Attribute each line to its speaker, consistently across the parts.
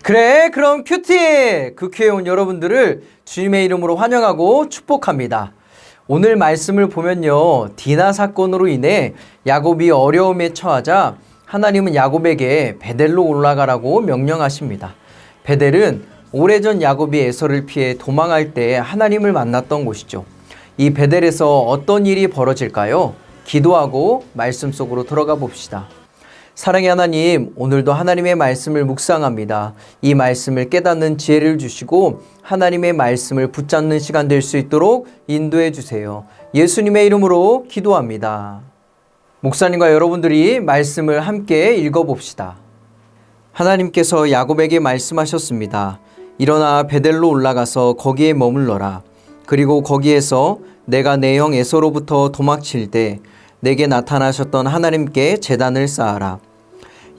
Speaker 1: 그래, 그럼 큐티! 그 큐에 온 여러분들을 주님의 이름으로 환영하고 축복합니다. 오늘 말씀을 보면요, 디나 사건으로 인해 야곱이 어려움에 처하자 하나님은 야곱에게 베델로 올라가라고 명령하십니다. 베델은 오래전 야곱이 에서를 피해 도망할 때 하나님을 만났던 곳이죠. 이 베델에서 어떤 일이 벌어질까요? 기도하고 말씀 속으로 들어가 봅시다. 사랑의 하나님, 오늘도 하나님의 말씀을 묵상합니다. 이 말씀을 깨닫는 지혜를 주시고 하나님의 말씀을 붙잡는 시간 될 수 있도록 인도해 주세요. 예수님의 이름으로 기도합니다. 목사님과 여러분들이 말씀을 함께 읽어봅시다. 하나님께서 야곱에게 말씀하셨습니다. 일어나 베델로 올라가서 거기에 머물러라. 그리고 거기에서 내가 내 형 에서로부터 도망칠 때 내게 나타나셨던 하나님께 제단을 쌓아라.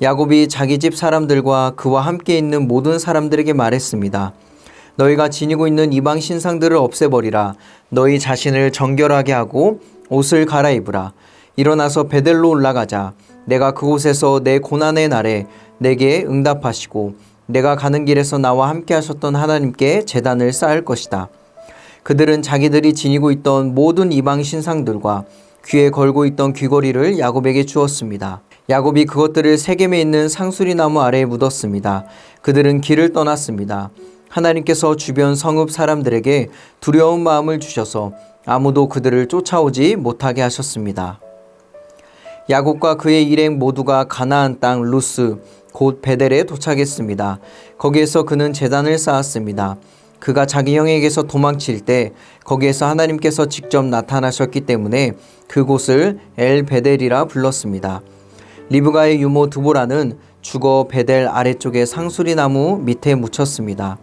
Speaker 1: 야곱이 자기 집 사람들과 그와 함께 있는 모든 사람들에게 말했습니다. 너희가 지니고 있는 이방 신상들을 없애버리라. 너희 자신을 정결하게 하고 옷을 갈아입으라. 일어나서 베델로 올라가자. 내가 그곳에서 내 고난의 날에 내게 응답하시고 내가 가는 길에서 나와 함께 하셨던 하나님께 제단을 쌓을 것이다. 그들은 자기들이 지니고 있던 모든 이방 신상들과 귀에 걸고 있던 귀걸이를 야곱에게 주었습니다. 야곱이 그것들을 세겜에 있는 상수리 나무 아래에 묻었습니다. 그들은 길을 떠났습니다. 하나님께서 주변 성읍 사람들에게 두려운 마음을 주셔서 아무도 그들을 쫓아오지 못하게 하셨습니다. 야곱과 그의 일행 모두가 가나안 땅 루스 곧 베델에 도착했습니다. 거기에서 그는 제단을 쌓았습니다. 그가 자기 형에게서 도망칠 때 거기에서 하나님께서 직접 나타나셨기 때문에 그곳을 엘 베델이라 불렀습니다. 리브가의 유모 드보라는 죽어 베델 아래쪽에 상수리 나무 밑에 묻혔습니다.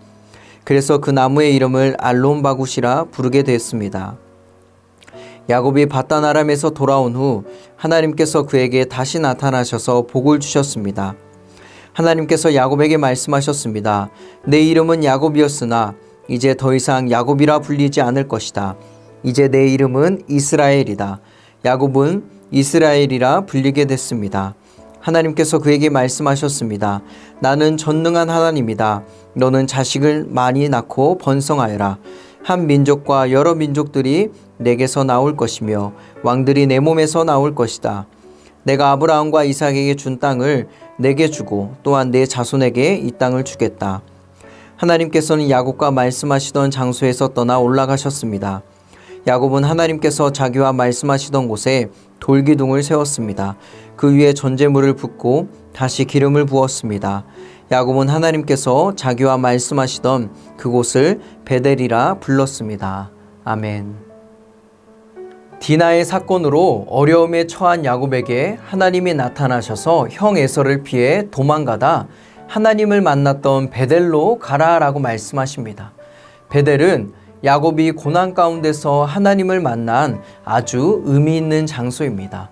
Speaker 1: 그래서 그 나무의 이름을 알론바굿이라 부르게 됐습니다. 야곱이 바단 아람에서 돌아온 후 하나님께서 그에게 다시 나타나셔서 복을 주셨습니다. 하나님께서 야곱에게 말씀하셨습니다. 내 이름은 야곱이었으나 이제 더 이상 야곱이라 불리지 않을 것이다. 이제 내 이름은 이스라엘이다. 야곱은 이스라엘이라 불리게 됐습니다. 하나님께서 그에게 말씀하셨습니다. 나는 전능한 하나님이다. 너는 자식을 많이 낳고 번성하여라. 한 민족과 여러 민족들이 내게서 나올 것이며 왕들이 내 몸에서 나올 것이다. 내가 아브라함과 이삭에게 준 땅을 내게 주고 또한 내 자손에게 이 땅을 주겠다. 하나님께서는 야곱과 말씀하시던 장소에서 떠나 올라가셨습니다. 야곱은 하나님께서 자기와 말씀하시던 곳에 돌기둥을 세웠습니다. 그 위에 전제물을 붓고 다시 기름을 부었습니다. 야곱은 하나님께서 자기와 말씀하시던 그곳을 베델이라 불렀습니다. 아멘. 디나의 사건으로 어려움에 처한 야곱에게 하나님이 나타나셔서 형 에서를 피해 도망가다 하나님을 만났던 베델로 가라라고 말씀하십니다. 베델은 야곱이 고난 가운데서 하나님을 만난 아주 의미 있는 장소입니다.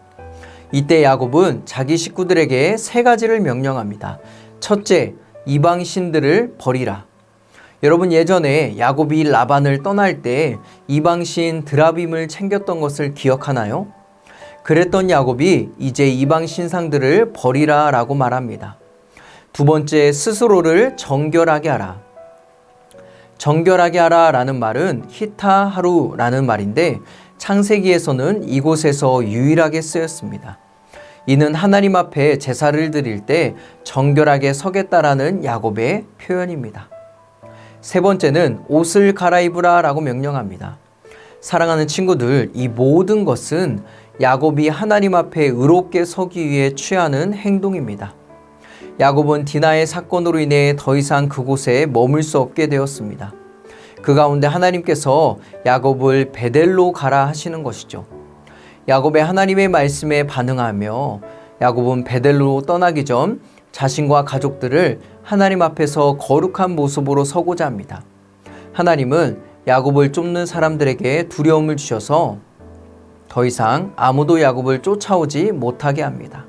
Speaker 1: 이때 야곱은 자기 식구들에게 세 가지를 명령합니다. 첫째, 이방 신들을 버리라. 여러분, 예전에 야곱이 라반을 떠날 때 이방 신 드라빔을 챙겼던 것을 기억하나요? 그랬던 야곱이 이제 이방 신상들을 버리라 라고 말합니다. 두 번째, 스스로를 정결하게 하라. 정결하게 하라 라는 말은 히타하루라는 말인데 창세기에서는 이곳에서 유일하게 쓰였습니다. 이는 하나님 앞에 제사를 드릴 때 정결하게 서겠다라는 야곱의 표현입니다. 세 번째는 옷을 갈아입으라 라고 명령합니다. 사랑하는 친구들, 이 모든 것은 야곱이 하나님 앞에 의롭게 서기 위해 취하는 행동입니다. 야곱은 디나의 사건으로 인해 더 이상 그곳에 머물 수 없게 되었습니다. 그 가운데 하나님께서 야곱을 베델로 가라 하시는 것이죠. 야곱의 하나님의 말씀에 반응하며 야곱은 베델로 떠나기 전 자신과 가족들을 하나님 앞에서 거룩한 모습으로 서고자 합니다. 하나님은 야곱을 쫓는 사람들에게 두려움을 주셔서 더 이상 아무도 야곱을 쫓아오지 못하게 합니다.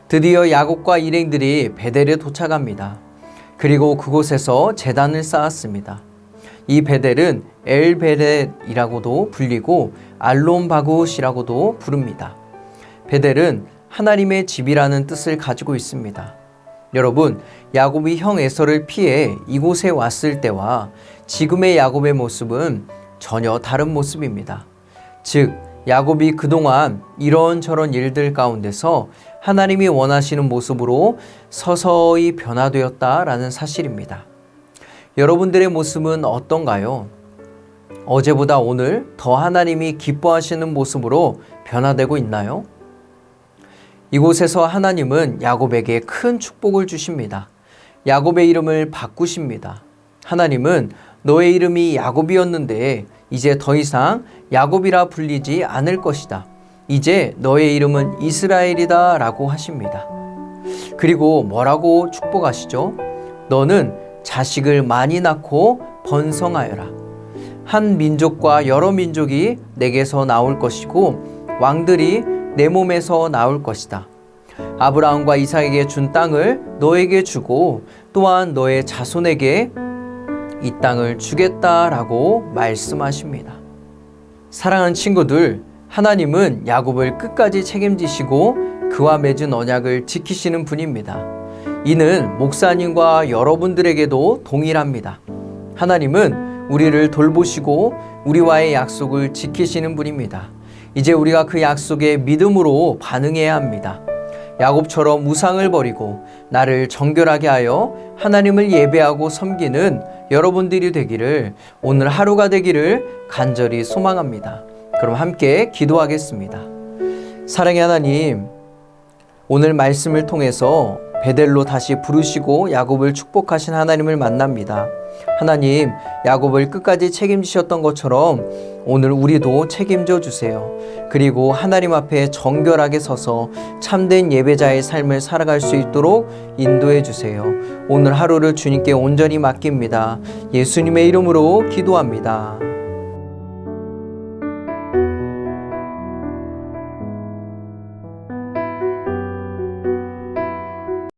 Speaker 1: 드디어 야곱과 일행들이 베델에 도착합니다. 그리고 그곳에서 제단을 쌓았습니다. 이 베델은 엘베렛이라고도 불리고 알론바굿이라고도 부릅니다. 베델은 하나님의 집이라는 뜻을 가지고 있습니다. 여러분, 야곱이 형 에서를 피해 이곳에 왔을 때와 지금의 야곱의 모습은 전혀 다른 모습입니다. 즉, 야곱이 그동안 이런저런 일들 가운데서 하나님이 원하시는 모습으로 서서히 변화되었다라는 사실입니다. 여러분들의 모습은 어떤가요? 어제보다 오늘 더 하나님이 기뻐하시는 모습으로 변화되고 있나요? 이곳에서 하나님은 야곱에게 큰 축복을 주십니다. 야곱의 이름을 바꾸십니다. 하나님은 너의 이름이 야곱이었는데 이제 더 이상 야곱이라 불리지 않을 것이다. 이제 너의 이름은 이스라엘이다 라고 하십니다. 그리고 뭐라고 축복하시죠? 너는 자식을 많이 낳고 번성하여라. 한 민족과 여러 민족이 내게서 나올 것이고 왕들이 내 몸에서 나올 것이다. 아브라함과 이삭에게 준 땅을 너에게 주고 또한 너의 자손에게 이 땅을 주겠다라고 말씀하십니다. 사랑하는 친구들, 하나님은 야곱을 끝까지 책임지시고 그와 맺은 언약을 지키시는 분입니다. 이는 목사님과 여러분들에게도 동일합니다. 하나님은 우리를 돌보시고 우리와의 약속을 지키시는 분입니다. 이제 우리가 그 약속에 믿음으로 반응해야 합니다. 야곱처럼 우상을 버리고 나를 정결하게 하여 하나님을 예배하고 섬기는 여러분들이 되기를, 오늘 하루가 되기를 간절히 소망합니다. 그럼 함께 기도하겠습니다. 사랑의 하나님, 오늘 말씀을 통해서 베델로 다시 부르시고 야곱을 축복하신 하나님을 만납니다. 하나님, 야곱을 끝까지 책임지셨던 것처럼 오늘 우리도 책임져 주세요. 그리고 하나님 앞에 정결하게 서서 참된 예배자의 삶을 살아갈 수 있도록 인도해 주세요. 오늘 하루를 주님께 온전히 맡깁니다. 예수님의 이름으로 기도합니다.